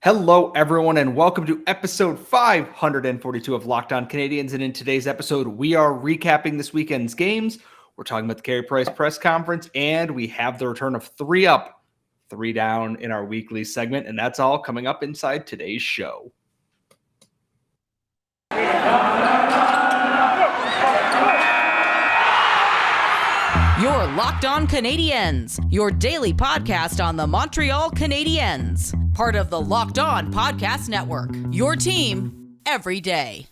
Hello, everyone, and welcome to episode 542 of Locked On Canadiens. And in today's episode, we are recapping this weekend's games. We're talking about the Carey Price press conference, and we have the return of 3 Up, 3 Down in our weekly segment. And that's all coming up inside today's show. You're Locked On Canadiens, your daily podcast on the Montreal Canadiens. Part of the Locked On Podcast Network, your team every day.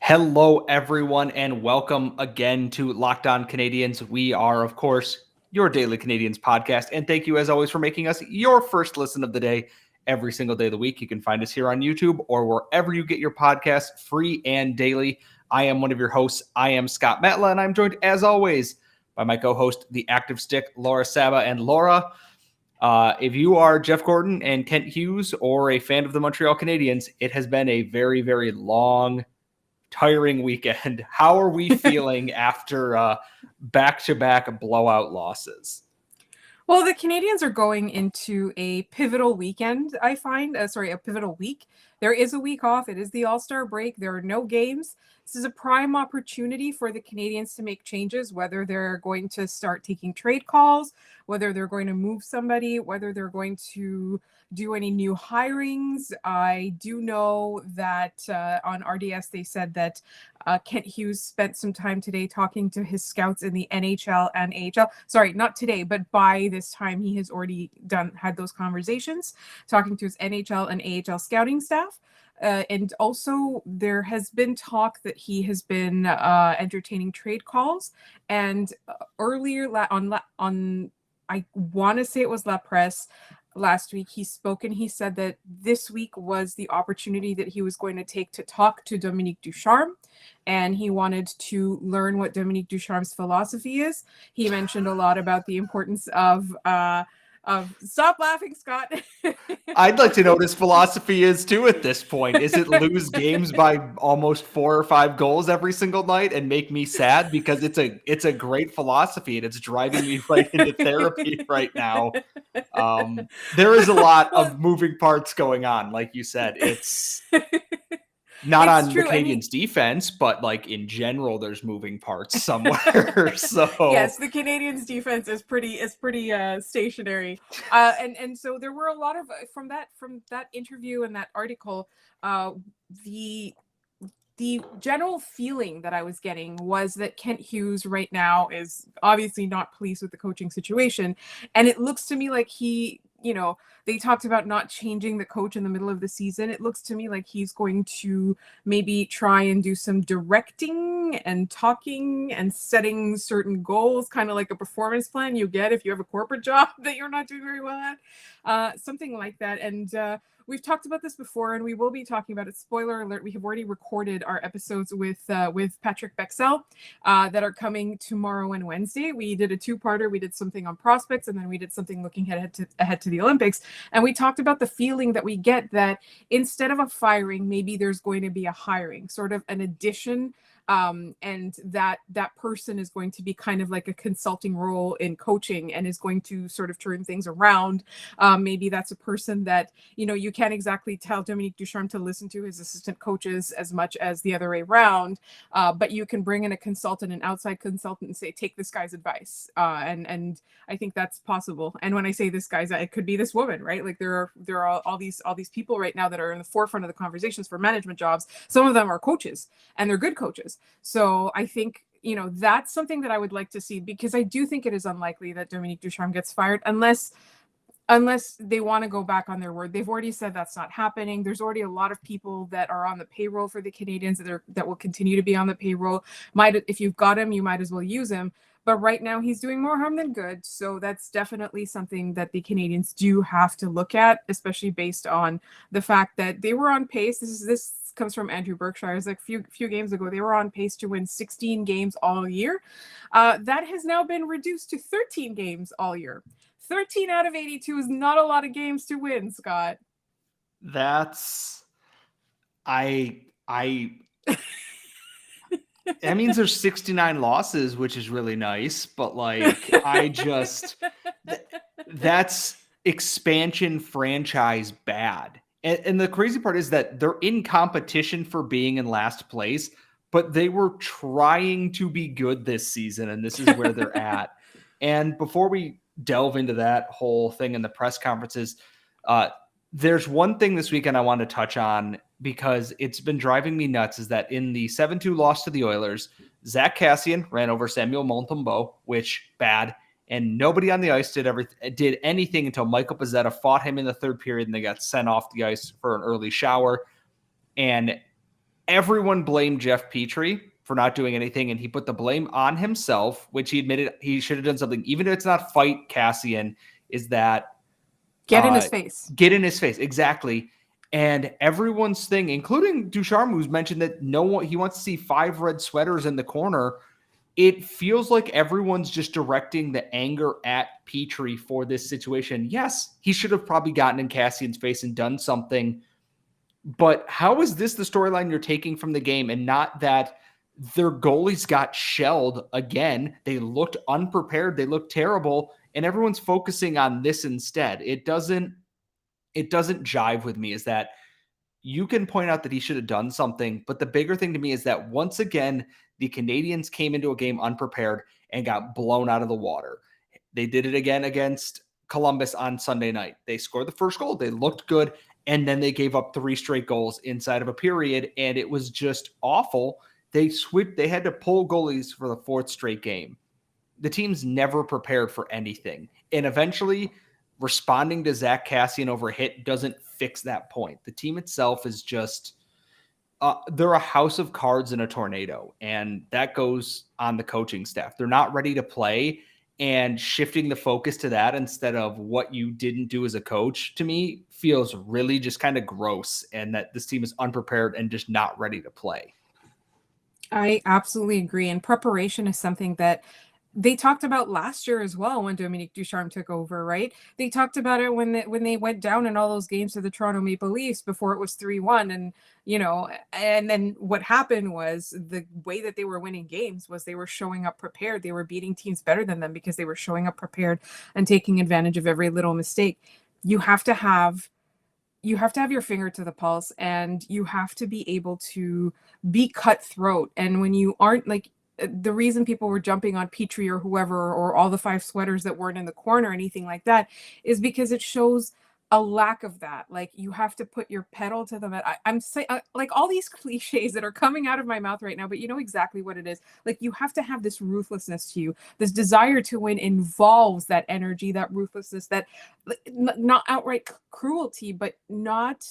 Hello, everyone, and welcome again to Locked On Canadiens. We are, of course, your daily Canadiens podcast. And thank you, as always, for making us your first listen of the day. Every single day of the week. You can find us here on YouTube or wherever you get your podcasts, free and daily. I am one of your hosts. I am Scott Matla, and I'm joined, as always, by my co-host, the Active Stick, Laura Saba. And Laura, if you are Jeff Gordon and Kent Hughes or a fan of the Montreal Canadiens, it has been a very, very long, tiring weekend. How are we feeling after back-to-back blowout losses? Well, the Canadiens are going into a pivotal weekend, I find. A pivotal week. There is a week off. It is the All-Star break. There are no games. This is a prime opportunity for the Canadiens to make changes, whether they're going to start taking trade calls, whether they're going to move somebody, whether they're going to do any new hirings. I do know that on RDS they said that Kent Hughes spent some time today talking to his scouts in the NHL and AHL. Sorry, not today, but by this time he has already had those conversations, talking to his NHL and AHL scouting staff. And also there has been talk that he has been entertaining trade calls. And earlier on I want to say it was La Presse last week, he spoke and he said that this week was the opportunity that he was going to take to talk to Dominique Ducharme, and he wanted to learn what Dominique Ducharme's philosophy is. He mentioned a lot about the importance of stop laughing, Scott. I'd like to know what his philosophy is too at this point. Is it lose games by almost 4 or 5 goals every single night and make me sad? Because it's a great philosophy and it's driving me right into therapy right now. There is a lot of moving parts going on. Like you said, it's not on the Canadiens defense, but like in general, there's moving parts somewhere. So yes, the Canadiens defense is pretty stationary. And so there were a lot of from that interview and that article, the general feeling that I was getting was that Kent Hughes right now is obviously not pleased with the coaching situation. And it looks to me like they talked about not changing the coach in the middle of the season. It looks to me like he's going to maybe try and do some directing and talking and setting certain goals, kind of like a performance plan you get if you have a corporate job that you're not doing very well at, something like that. And we've talked about this before, and we will be talking about it. Spoiler alert, we have already recorded our episodes with Patrick Bexell that are coming tomorrow and Wednesday. We did a 2-parter. We did something on prospects, and then we did something looking ahead to the Olympics. And we talked about the feeling that we get that instead of a firing, maybe there's going to be a hiring, sort of an addition. And that person is going to be kind of like a consulting role in coaching and is going to sort of turn things around. Maybe that's a person that, you can't exactly tell Dominique Ducharme to listen to his assistant coaches as much as the other way around. But you can bring in a consultant, an outside consultant, and say, take this guy's advice. And I think that's possible. And when I say this guy's, it could be this woman, right? Like there are all these people right now that are in the forefront of the conversations for management jobs. Some of them are coaches, and they're good coaches. So I think, that's something that I would like to see, because I do think it is unlikely that Dominique Ducharme gets fired unless they want to go back on their word. They've already said that's not happening. There's already a lot of people that are on the payroll for the Canadiens that will continue to be on the payroll. If you've got him, you might as well use him. But right now he's doing more harm than good. So that's definitely something that the Canadiens do have to look at, especially based on the fact that they were on pace. This comes from Andrew Berkshire. It's like a few games ago, they were on pace to win 16 games all year. That has now been reduced to 13 games all year. 13 out of 82 is not a lot of games to win, Scott. That's I That means there's 69 losses, which is really nice. But like, that's expansion franchise bad. And the crazy part is that they're in competition for being in last place, but they were trying to be good this season, and this is where they're at. And before we delve into that whole thing in the press conferences, there's one thing this weekend I want to touch on because it's been driving me nuts, is that in the 7-2 loss to the Oilers, Zach Kassian ran over Samuel Montembeault, which bad. And nobody on the ice did anything until Michael Pezzetta fought him in the third period, and they got sent off the ice for an early shower. And everyone blamed Jeff Petrie for not doing anything, and he put the blame on himself, which he admitted he should have done something. Even if it's not fight Kassian, is that get in his face. Get in his face, exactly. And everyone's thing, including Ducharme, who's mentioned that he wants to see 5 red sweaters in the corner. It feels like everyone's just directing the anger at Petrie for this situation. Yes, he should have probably gotten in Kassian's face and done something. But how is this the storyline you're taking from the game, and not that their goalies got shelled again? They looked unprepared. They looked terrible. And everyone's focusing on this instead. It doesn't jive with me, is that you can point out that he should have done something. But the bigger thing to me is that once again, the Canadiens came into a game unprepared and got blown out of the water. They did it again against Columbus on Sunday night. They scored the first goal. They looked good. And then they gave up 3 straight goals inside of a period. And it was just awful. They had to pull goalies for the 4th straight game. The team's never prepared for anything. And eventually responding to Zach Kassian over a hit doesn't fix that point. The team itself is just, they're a house of cards in a tornado. And that goes on the coaching staff. They're not ready to play, and shifting the focus to that instead of what you didn't do as a coach, to me, feels really just kind of gross, and that this team is unprepared and just not ready to play. I absolutely agree. And preparation is something that they talked about last year as well when Dominique Ducharme took over, right? They talked about it when they went down in all those games to the Toronto Maple Leafs before it was 3-1. And, and then what happened was the way that they were winning games was they were showing up prepared. They were beating teams better than them because they were showing up prepared and taking advantage of every little mistake. You have to have your finger to the pulse, and you have to be able to be cutthroat. And when you aren't, like, the reason people were jumping on Petrie or whoever, or all the 5 sweaters that weren't in the corner or anything like that, is because it shows a lack of that. Like, you have to put your pedal to the metal. I'm saying, like, all these cliches that are coming out of my mouth right now, but you know exactly what it is. Like, you have to have this ruthlessness to you. This desire to win involves that energy, that ruthlessness, that not outright cruelty, but not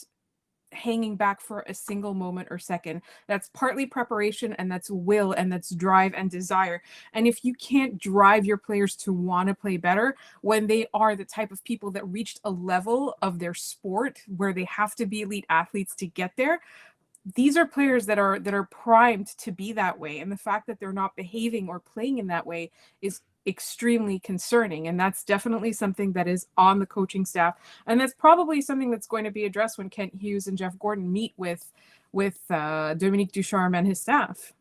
hanging back for a single moment or second. That's partly preparation, and that's will, and that's drive and desire. And if you can't drive your players to want to play better when they are the type of people that reached a level of their sport where they have to be elite athletes to get there, these are players that are primed to be that way. And the fact that they're not behaving or playing in that way is extremely concerning. And that's definitely something that is on the coaching staff. And that's probably something that's going to be addressed when Kent Hughes and Jeff Gordon meet with Dominique Ducharme and his staff.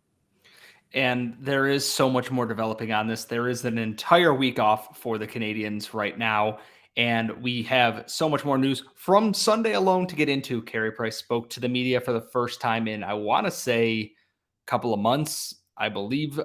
And there is so much more developing on this. There is an entire week off for the Canadiens right now, and we have so much more news from Sunday alone to get into. Carey Price spoke to the media for the first time in, I want to say, a couple of months, I believe.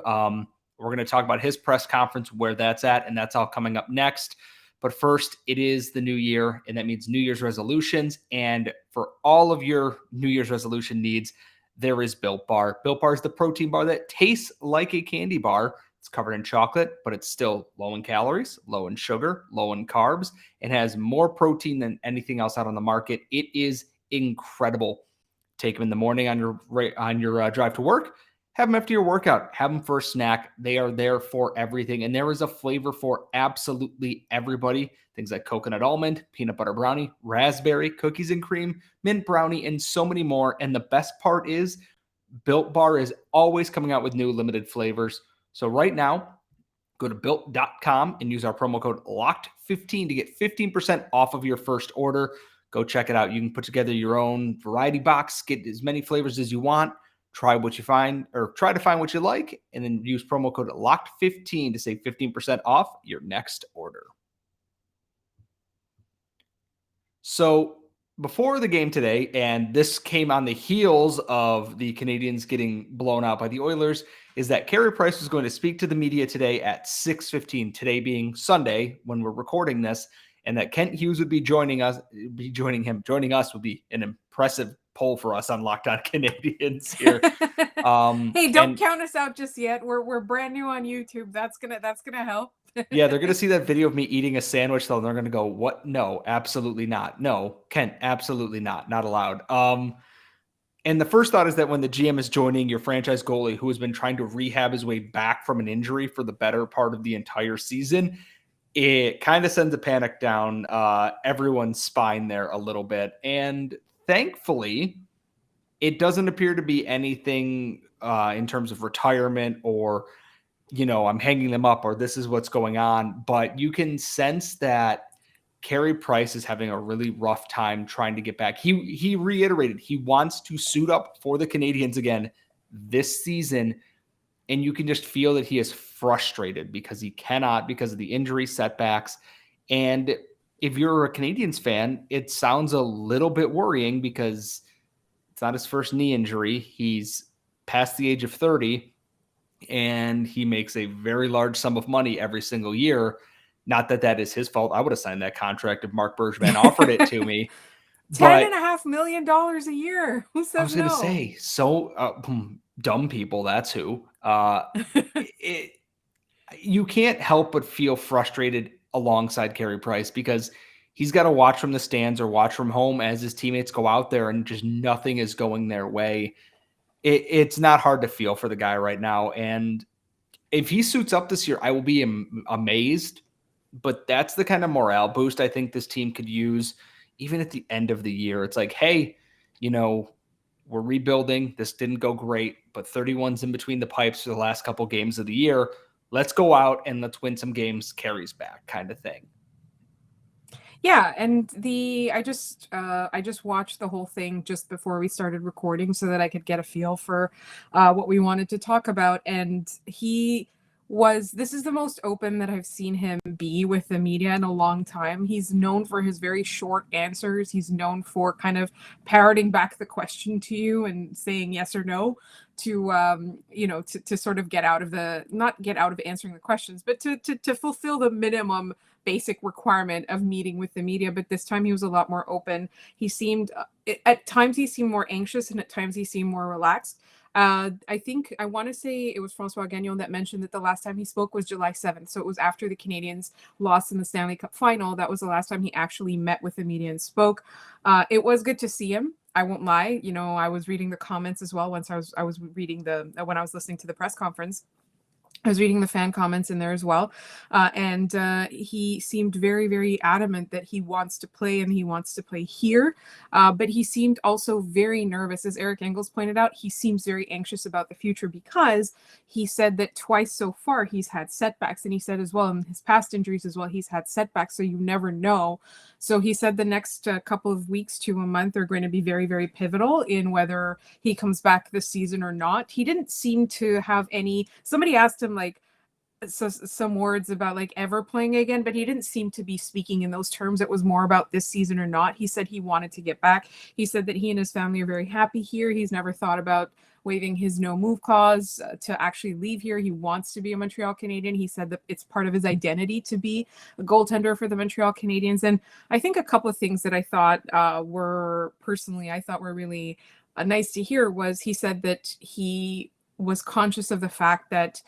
We're going to talk about his press conference, where that's at, and that's all coming up next. But first, it is the new year, and that means New Year's resolutions. And for all of your New Year's resolution needs, there is Built Bar. Built Bar is the protein bar that tastes like a candy bar. It's covered in chocolate, but it's still low in calories, low in sugar, low in carbs, and has more protein than anything else out on the market. It is incredible. Take them in the morning on your drive to work. Have them after your workout. Have them for a snack. They are there for everything. And there is a flavor for absolutely everybody. Things like coconut almond, peanut butter brownie, raspberry, cookies and cream, mint brownie, and so many more. And the best part is Built Bar is always coming out with new limited flavors. So right now, go to built.com and use our promo code LOCKED15 to get 15% off of your first order. Go check it out. You can put together your own variety box, get as many flavors as you want. try to find what you like, and then use promo code LOCKED15 to save 15% off your next order. So before the game today, and this came on the heels of the Canadiens getting blown out by the Oilers, is that Carey Price was going to speak to the media today at 6:15, today being Sunday when we're recording this, and that Kent Hughes would be joining us. Joining us would be an impressive poll for us on Locked On Canadiens here. Hey, don't count us out just yet. We're brand new on YouTube. That's gonna help. Yeah, they're going to see that video of me eating a sandwich, though, and they're going to go, what? No, absolutely not. No, Kent, absolutely not. Not allowed. And the first thought is that when the GM is joining your franchise goalie who has been trying to rehab his way back from an injury for the better part of the entire season, it kind of sends a panic down everyone's spine there a little bit. And thankfully, it doesn't appear to be anything in terms of retirement or I'm hanging them up or this is what's going on, but you can sense that Carey Price is having a really rough time trying to get back. He reiterated he wants to suit up for the Canadiens again this season, and you can just feel that he is frustrated because he cannot because of the injury setbacks. And if you're a Canadiens fan, it sounds a little bit worrying because it's not his first knee injury. He's past the age of 30. And he makes a very large sum of money every single year. Not that that is his fault. I would have signed that contract if Mark Bergevin offered it to me. $10.5 million a year. Who says no? I was going to say, dumb people, that's who. You can't help but feel frustrated alongside Carey Price because he's got to watch from the stands or watch from home as his teammates go out there and just nothing is going their way. It's not hard to feel for the guy right now. And if he suits up this year, I will be amazed. But that's the kind of morale boost I think this team could use even at the end of the year. It's like, hey, we're rebuilding. This didn't go great, but 31's in between the pipes for the last couple games of the year. Let's go out and let's win some games, Carey's back kind of thing. Yeah, and I just watched the whole thing just before we started recording so that I could get a feel for what we wanted to talk about. And this is the most open that I've seen him be with the media in a long time. He's known for his very short answers. He's known for kind of parroting back the question to you and saying yes or no to sort of not get out of answering the questions, but to fulfill the minimum basic requirement of meeting with the media. But this time he was a lot more open. He seemed at times more anxious and at times he seemed more relaxed. I want to say it was Francois Gagnon that mentioned that the last time he spoke was July 7th. So it was after the Canadiens lost in the Stanley Cup final. That was the last time he actually met with the media and spoke. It was good to see him. I won't lie. I was reading the comments as well. Once I was reading when I was listening to the press conference, I was reading the fan comments in there as well. And he seemed very, very adamant that he wants to play and he wants to play here. But he seemed also very nervous. As Eric Engels pointed out, he seems very anxious about the future because he said that twice so far he's had setbacks. And he said as well in his past injuries as well, he's had setbacks. So you never know. So he said the next couple of weeks to a month are going to be very, very pivotal in whether he comes back this season or not. He didn't seem to have somebody asked him some words about ever playing again, but he didn't seem to be speaking in those terms. It was more about this season or not. He said he wanted to get back. He said that he and his family are very happy here. He's never thought about waiving his no move clause to actually leave here. He wants to be a Montreal Canadien. He said that it's part of his identity to be a goaltender for the Montreal Canadiens. And I think a couple of things that I thought were really nice to hear was he said that he was conscious of the fact that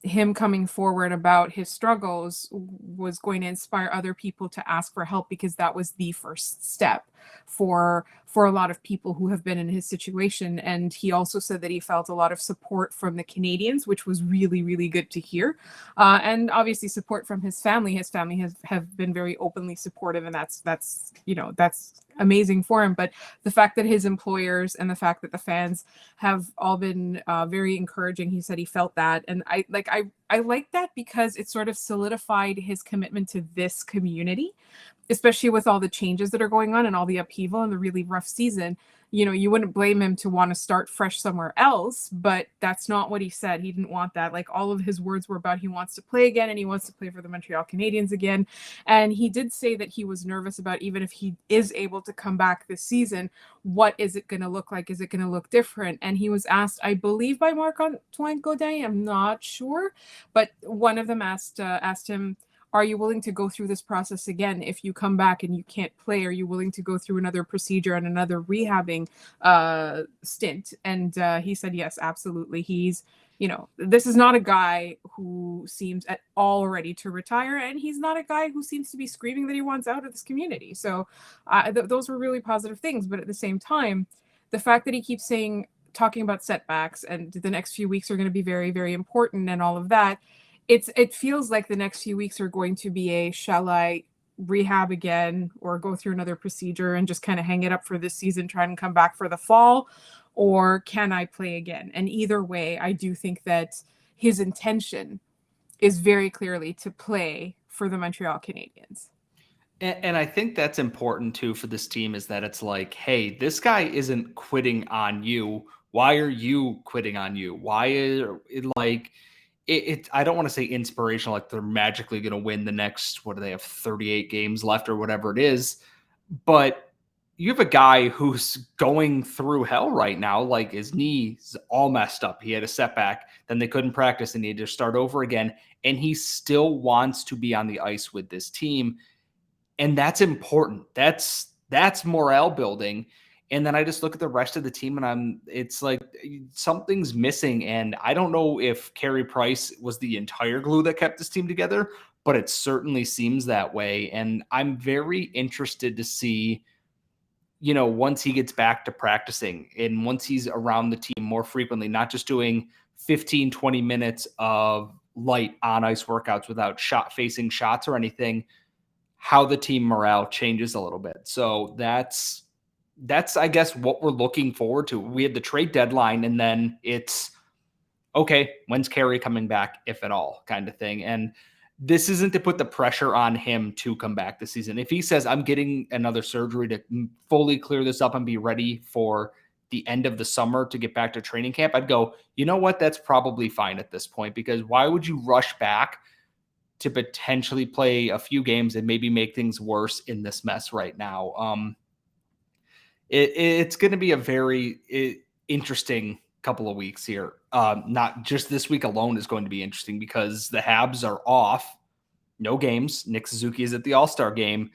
him coming forward about his struggles was going to inspire other people to ask for help, because that was the first step for a lot of people who have been in his situation. And he also said that he felt a lot of support from the Canadiens, which was really, really good to hear. And obviously support from his family. His family have been very openly supportive, and that's amazing for him. But the fact that his employers and the fact that the fans have all been very encouraging, he said he felt that. And I like that because it sort of solidified his commitment to this community, especially with all the changes that are going on and all the upheaval and the really rough season. you wouldn't blame him to want to start fresh somewhere else, but that's not what he said. He didn't want that. Like, all of his words were about he wants to play again and he wants to play for the Montreal Canadiens again. And he did say that he was nervous about, even if he is able to come back this season, what is it going to look like? Is it going to look different? And he was asked, I believe by Marc-Antoine Gaudin, I'm not sure, but one of them asked him, are you willing to go through this process again if you come back and you can't play? Are you willing to go through another procedure and another rehabbing stint? And he said, yes, absolutely. He's, this is not a guy who seems at all ready to retire, and he's not a guy who seems to be screaming that he wants out of this community. So those were really positive things. But at the same time, the fact that he keeps talking about setbacks and the next few weeks are going to be very, very important and all of that, it feels like the next few weeks are going to be shall I rehab again or go through another procedure and just kind of hang it up for this season, try and come back for the fall, or can I play again? And either way, I do think that his intention is very clearly to play for the Montreal Canadiens. And I think that's important too for this team, is that it's like, hey, this guy isn't quitting on you. Why are you quitting on you? Why is it like... I don't want to say inspirational, like they're magically going to win the next, what do they have, 38 games left or whatever it is. But you have a guy who's going through hell right now. Like, his knee's all messed up. He had a setback, then they couldn't practice and he had to start over again. And he still wants to be on the ice with this team. And that's important. That's morale building. And then I just look at the rest of the team and it's like something's missing. And I don't know if Carey Price was the entire glue that kept this team together, but it certainly seems that way. And I'm very interested to see, once he gets back to practicing and once he's around the team more frequently, not just doing 15, 20 minutes of light on ice workouts without facing shots or anything, how the team morale changes a little bit. So that's, I guess, what we're looking forward to. We had the trade deadline, and then it's, okay, when's Carey coming back, if at all, kind of thing. And this isn't to put the pressure on him to come back this season. If he says, I'm getting another surgery to fully clear this up and be ready for the end of the summer to get back to training camp, I'd go, you know what, that's probably fine at this point, because why would you rush back to potentially play a few games and maybe make things worse in this mess right now? It's going to be a very interesting couple of weeks here. Not just this week alone is going to be interesting because the Habs are off, no games. Nick Suzuki is at the All-Star game.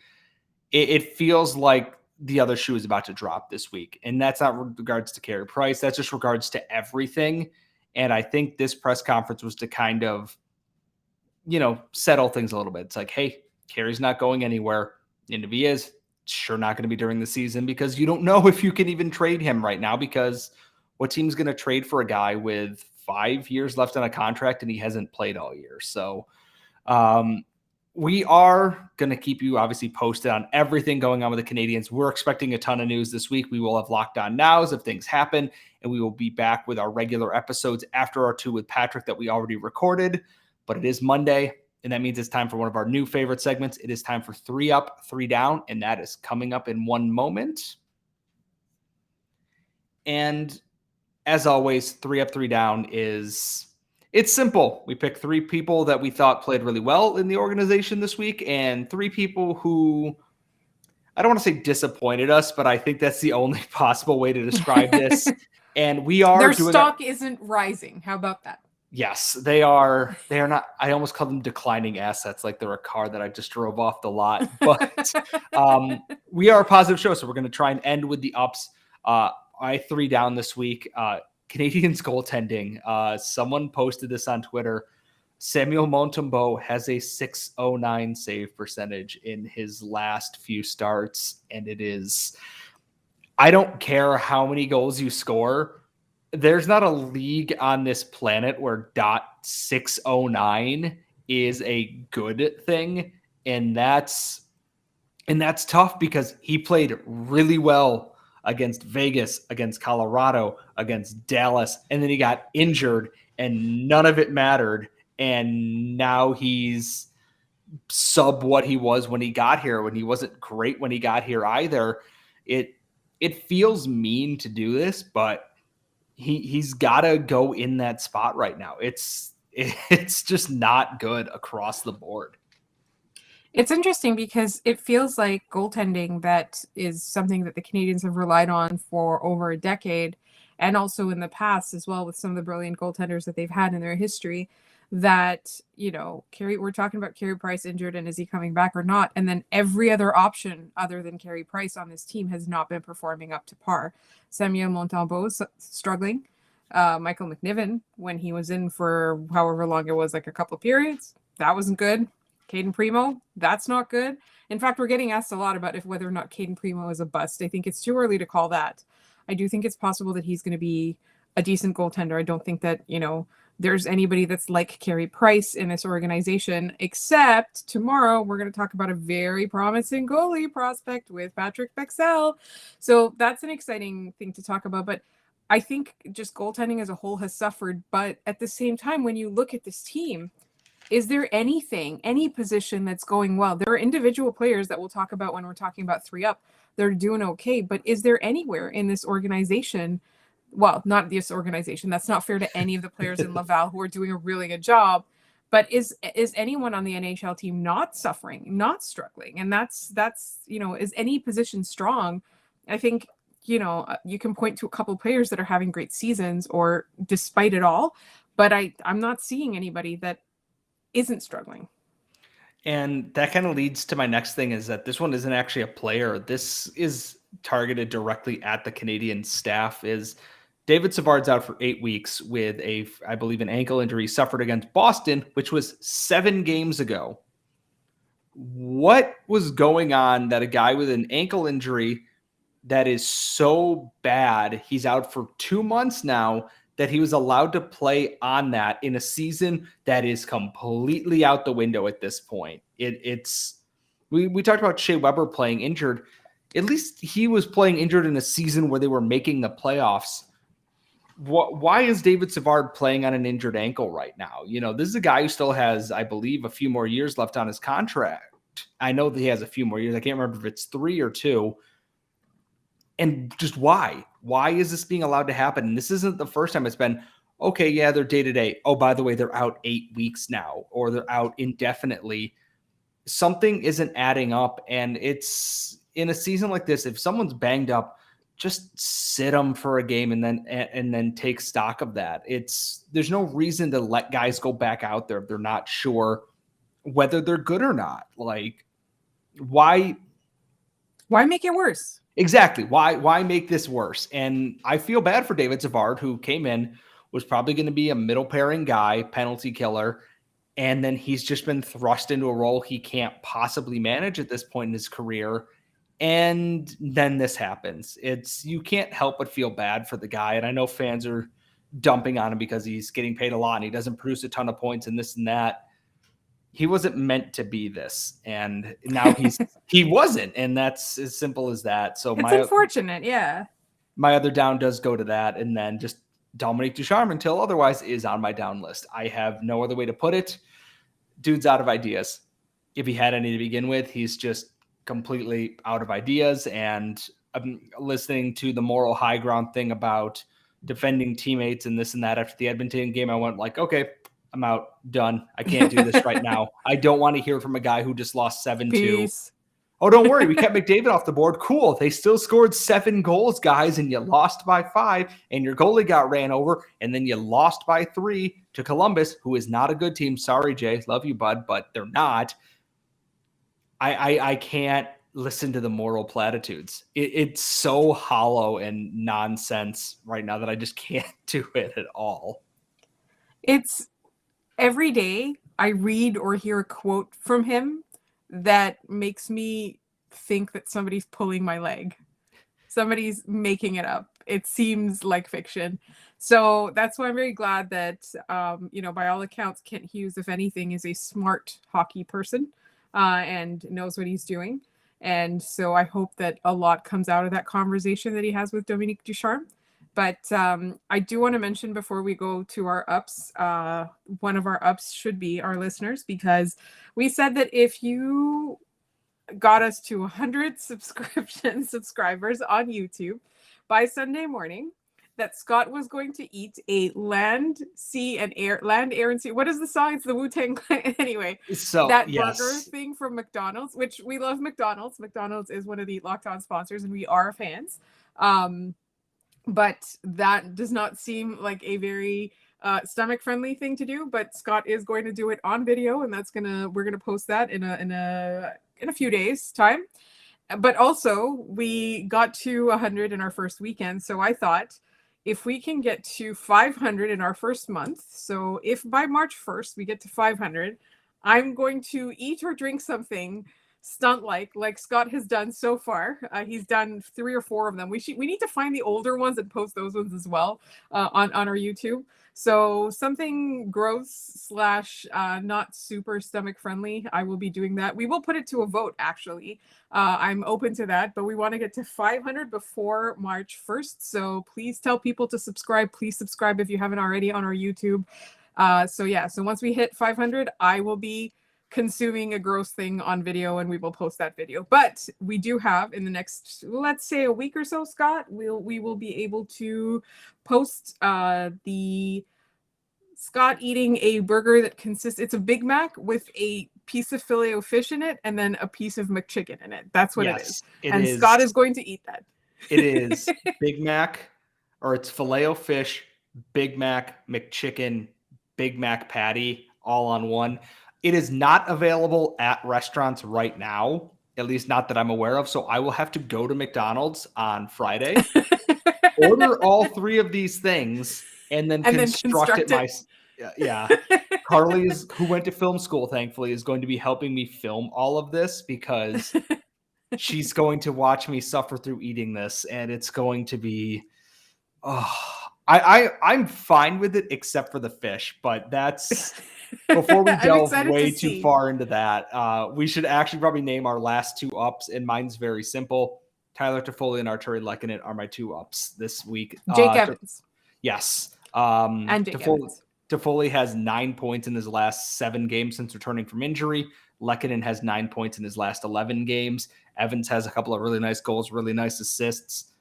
It feels like the other shoe is about to drop this week. And that's not with regards to Carey Price. That's just regards to everything. And I think this press conference was to kind of, settle things a little bit. It's like, hey, Carey's not going anywhere. And if he is, sure not going to be during the season, because you don't know if you can even trade him right now, because what team's going to trade for a guy with 5 years left on a contract and he hasn't played all year? So we are going to keep you obviously posted on everything going on with the Canadiens. We're expecting a ton of news this week. We will have Locked On Nows if things happen, and we will be back with our regular episodes after our 2 with Patrick that we already recorded. But it is Monday, and that means it's time for one of our new favorite segments. It is time for 3 Up, 3 Down, and that is coming up in one moment. And as always, 3 Up, 3 Down it's simple. We pick 3 people that we thought played really well in the organization this week, and 3 people who, I don't want to say disappointed us, but I think that's the only possible way to describe this. And we are their stock isn't rising. How about that? Yes, they are. They are not. I almost call them declining assets, like they're a car that I just drove off the lot. But we are a positive show, so we're going to try and end with the ups. I 3 down this week. Canadiens goaltending. Someone posted this on Twitter. Samuel Montembeault has a .609 save percentage in his last few starts, and it is. I don't care how many goals you score. There's not a league on this planet where .609 is a good thing. And that's tough because he played really well against Vegas, against Colorado, against Dallas. And then he got injured and none of it mattered. And now he's sub what he was when he got here, when he wasn't great when he got here either. it feels mean to do this, but he's got to go in that spot right now. It's just not good across the board. It's interesting because it feels like goaltending that is something that the Canadiens have relied on for over a decade, and also in the past as well with some of the brilliant goaltenders that they've had in their history. That, we're talking about Carey Price injured and is he coming back or not? And then every other option other than Carey Price on this team has not been performing up to par. Samuel Montembeault's struggling. Michael McNiven, when he was in for however long it was, like a couple of periods, that wasn't good. Caden Primo, that's not good. In fact, we're getting asked a lot about whether or not Caden Primo is a bust. I think it's too early to call that. I do think it's possible that he's going to be a decent goaltender. I don't think that, there's anybody that's like Carey Price in this organization, except tomorrow we're going to talk about a very promising goalie prospect with Patrick Bexell. So that's an exciting thing to talk about. But I think just goaltending as a whole has suffered. But at the same time, when you look at this team, is there any position that's going well? There are individual players that we'll talk about when we're talking about 3-up. They're doing okay, but is there anywhere in this organization, well, not this organization, that's not fair to any of the players in Laval who are doing a really good job, but is anyone on the NHL team not suffering, not struggling? And that's is any position strong? I think, you can point to a couple of players that are having great seasons or despite it all, but I'm not seeing anybody that isn't struggling. And that kind of leads to my next thing, is that this one isn't actually a player. This is targeted directly at the Canadian staff. Is David Savard's out for 8 weeks with I believe an ankle injury suffered against Boston, which was 7 games ago. What was going on that a guy with an ankle injury that is so bad, he's out for 2 months now, that he was allowed to play on that in a season that is completely out the window at this point? We talked about Shea Weber playing injured. At least he was playing injured in a season where they were making the playoffs. Why is David Savard playing on an injured ankle right now? This is a guy who still has, I believe, a few more years left on his contract. I know that he has a few more years. I can't remember if it's 3 or 2. And just why? Why is this being allowed to happen? And this isn't the first time. It's been, okay, yeah, they're day-to-day. Oh, by the way, they're out 8 weeks now, or they're out indefinitely. Something isn't adding up. And it's in a season like this, if someone's banged up, just sit them for a game and then take stock of that. There's no reason to let guys go back out there if they're not sure whether they're good or not. Like, why make it worse? Exactly. Why make this worse? And I feel bad for David Savard, who came in, was probably going to be a middle pairing guy, penalty killer, and then he's just been thrust into a role he can't possibly manage at this point in his career. And then this happens. You can't help but feel bad for the guy. And I know fans are dumping on him because he's getting paid a lot and he doesn't produce a ton of points and this and that. He wasn't meant to be this, and now he wasn't, and that's as simple as that. So it's unfortunate, yeah. My other down does go to that, and then just Dominique Ducharme until otherwise is on my down list. I have no other way to put it. Dude's out of ideas. If he had any to begin with, he's just completely out of ideas. And I'm listening to the moral high ground thing about defending teammates and this and that after the Edmonton game. I went like, okay, I'm out, done. I can't do this right now. I don't want to hear from a guy who just lost 7-2. Oh, don't worry. We kept McDavid off the board. Cool. They still scored 7 goals, guys, and you lost by 5, and your goalie got ran over, and then you lost by 3 to Columbus, who is not a good team. Sorry, Jay. Love you, bud, but they're not. I can't listen to the moral platitudes. It's so hollow and nonsense right now that I just can't do it at all. It's every day I read or hear a quote from him that makes me think that somebody's pulling my leg. Somebody's making it up. It seems like fiction. So that's why I'm very glad that, by all accounts, Kent Hughes, if anything, is a smart hockey person and knows what he's doing. And so I hope that a lot comes out of that conversation that he has with Dominique Ducharme. But I do want to mention before we go to our ups, one of our ups should be our listeners, because we said that if you got us to 100 subscribers on YouTube by Sunday morning, that Scott was going to eat a land, air, and sea. What is the song? It's the Wu-Tang Clan. Anyway, So that yes. burger thing from McDonald's, which we love McDonald's. McDonald's is one of the Locked On sponsors, and we are fans. But that does not seem like a very stomach friendly thing to do. But Scott is going to do it on video, and we're gonna post that in a few days' time. But also, we got to 100 in our first weekend, so I thought, if we can get to 500 in our first month, so if by March 1st we get to 500, I'm going to eat or drink something stunt-like Scott has done so far. He's done 3 or 4 of them. We need to find the older ones and post those ones as well on our YouTube. So something gross / not super stomach friendly. I will be doing that. We will put it to a vote, actually. I'm open to that, but we want to get to 500 before March 1st. So please tell people to subscribe. Please subscribe if you haven't already on our YouTube. So once we hit 500, I will be consuming a gross thing on video, and we will post that video. But we do have, in the next, let's say, a week or so, Scott, we will be able to post the Scott eating a burger that consists, it's a Big Mac with a piece of Filet-O-Fish in it and then a piece of McChicken in it. That's what it is. And Scott is going to eat that. It is Big Mac, or it's Filet-O-Fish, Big Mac, McChicken, Big Mac patty, all on one. It is not available at restaurants right now, at least not that I'm aware of. So I will have to go to McDonald's on Friday, order all 3 of these things, and then construct it. Yeah. Carly, who went to film school, thankfully, is going to be helping me film all of this, because she's going to watch me suffer through eating this, and it's going to be, I'm fine with it except for the fish, but that's before we delve way too far into that. We should actually probably name our last 2 ups, and mine's very simple. Tyler Toffoli and Arturi Lehkonen are my 2 ups this week. Jake Evans. Yes. And Jake Evans. Toffoli has 9 points in his last 7 games since returning from injury. Lehkonen has 9 points in his last 11 games. Evans has a couple of really nice goals, really nice assists.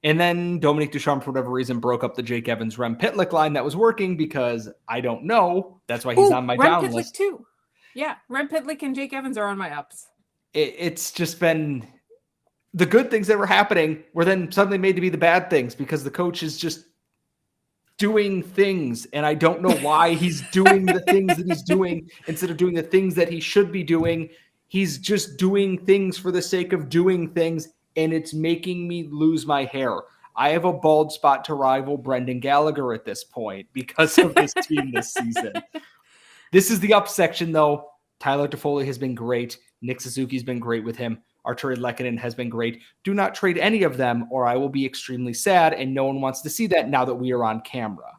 And then Dominique Ducharme, for whatever reason, broke up the Jake Evans Rem Pitlick line that was working, because I don't know. That's why he's on my down list. Too. Yeah, Rem Pitlick and Jake Evans are on my ups. It's just been the good things that were happening were then suddenly made to be the bad things, because the coach is just doing things, and I don't know why he's doing the things that he's doing instead of doing the things that he should be doing. He's just doing things for the sake of doing things, and it's making me lose my hair. I have a bald spot to rival Brendan Gallagher at this point because of this team this season. This is the up section, though. Tyler Toffoli has been great. Nick Suzuki's been great with him. Arturi Lehkonen has been great. Do not trade any of them, or I will be extremely sad, and no one wants to see that now that we are on camera.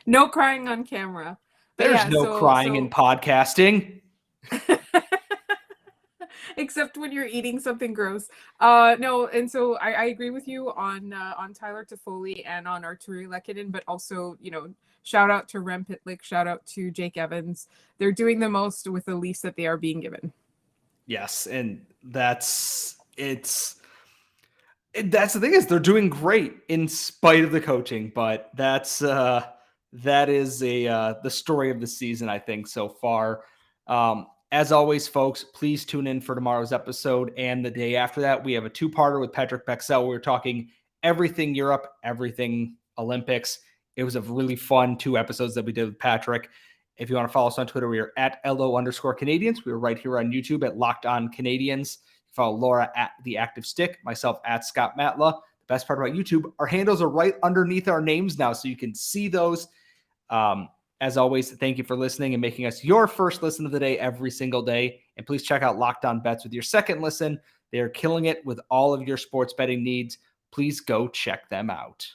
No crying on camera. There's no crying in podcasting. Except when you're eating something gross. No, and so I agree with you on Tyler Toffoli and on Arturi Lehkonen, but also, shout out to Rem Pitlick, shout out to Jake Evans. They're doing the most with the least that they are being given. Yes, and that's the thing, is they're doing great in spite of the coaching, but that is the story of the season, I think, so far. As always, folks, please tune in for tomorrow's episode and the day after that. We have a 2-parter with Patrick Bexell. We're talking everything Europe, everything Olympics. It was a really fun 2 episodes that we did with Patrick. If you want to follow us on Twitter, we are at LO_Canadiens. We are right here on YouTube at Locked On Canadiens. Follow Laura at The Active Stick, myself at Scott Matla. The best part about YouTube, our handles are right underneath our names now, so you can see those. As always, thank you for listening and making us your first listen of the day every single day. And please check out Locked On Bets with your second listen. They are killing it with all of your sports betting needs. Please go check them out.